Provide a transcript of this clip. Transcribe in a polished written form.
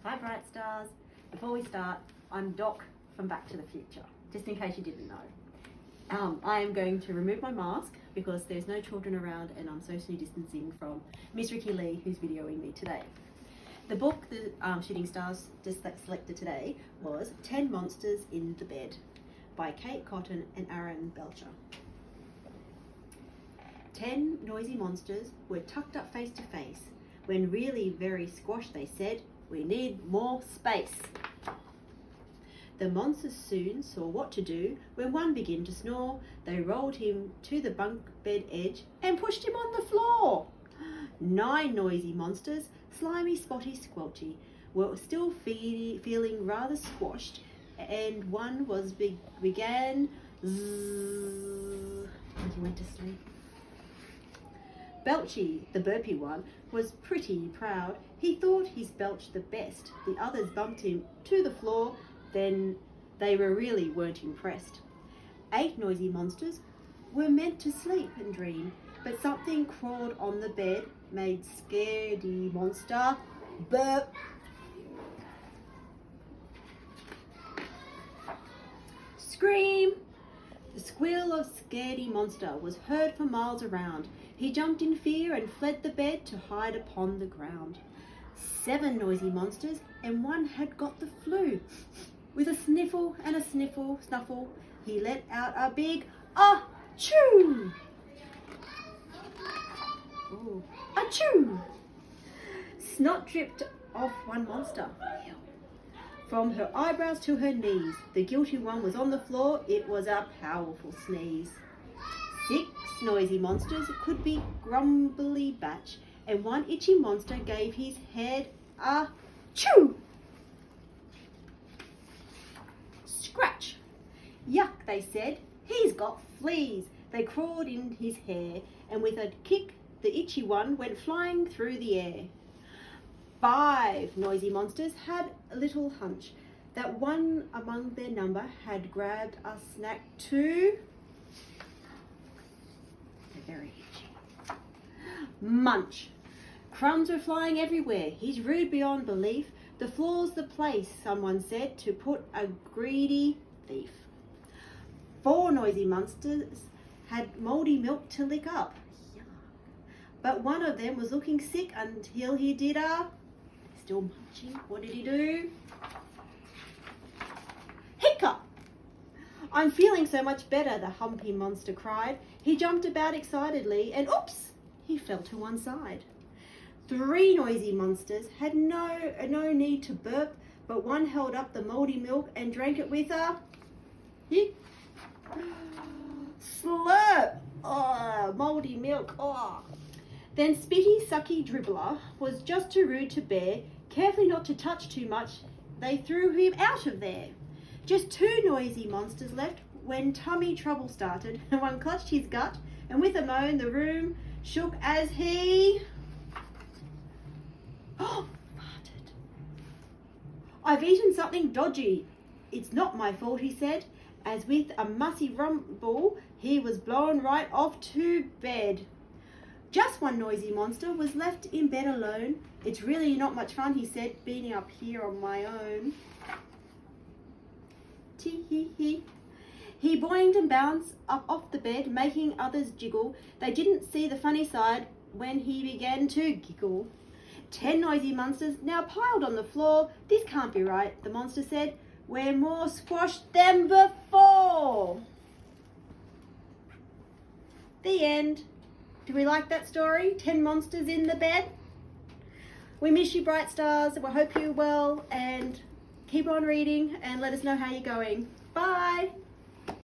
Hi Bright Stars. Before we start, I'm Doc from Back to the Future, just in case you didn't know. I am going to remove my mask because there's no children around and I'm socially distancing from Miss Ricky Lee, who's videoing me today. The book the Shooting Stars just selected today was 10 Monsters in the Bed by Kate Cotton and Aaron Blecha. 10 noisy monsters were tucked up face to face. When really very squashed, they said, "We need more space." The monsters soon saw what to do. When one began to snore, they rolled him to the bunk bed edge and pushed him on the floor. 9 noisy monsters, slimy, spotty, squelchy, were still feeling rather squashed, and one was began zzz, and he went to sleep. Belchy, the burpy one, was pretty proud. He thought he's belched the best. The others bumped him to the floor, then they weren't impressed. 8 noisy monsters were meant to sleep and dream, but something crawled on the bed, made scaredy monster burp. Scream! The squeal of scaredy monster was heard for miles around. He jumped in fear and fled the bed to hide upon the ground. 7 noisy monsters, and one had got the flu. With a sniffle and a snuffle, he let out a big achoo! Ooh, achoo! Snot dripped off one monster. From her eyebrows to her knees, the guilty one was on the floor. It was a powerful sneeze. 6 noisy monsters could be grumbly batch, and one itchy monster gave his head a chew. Scratch. Yuck, they said. He's got fleas. They crawled in his hair, and with a kick, the itchy one went flying through the air. 5 noisy monsters had a little hunch that one among their number had grabbed a snack too. They're very itchy. Munch. Crumbs were flying everywhere. He's rude beyond belief. The floor's the place, someone said, to put a greedy thief. 4 noisy monsters had mouldy milk to lick up. But one of them was looking sick until he did still munching. What did he do? Hiccup! "I'm feeling so much better," the humpy monster cried. He jumped about excitedly and oops, he fell to one side. 3 noisy monsters had no need to burp, but one held up the mouldy milk and drank it with a slurp. Oh, mouldy milk. Oh. Then Spitty Sucky Dribbler was just too rude to bear. Carefully not to touch too much, they threw him out of there. Just 2 noisy monsters left when tummy trouble started, and one clutched his gut, and with a moan the room shook as he farted. "I've eaten something dodgy. It's not my fault," he said, as with a mussy rumble he was blown right off to bed. Just 1 noisy monster was left in bed alone. "It's really not much fun," he said, "being up here on my own." Tee-hee-hee. He boinged and bounced up off the bed, making others jiggle. They didn't see the funny side when he began to giggle. 10 noisy monsters now piled on the floor. "This can't be right," the monster said. "We're more squashed than before." The end. Do we like that story? 10 monsters in the bed? We miss you, Bright Stars. We hope you're well, and keep on reading and let us know how you're going. Bye.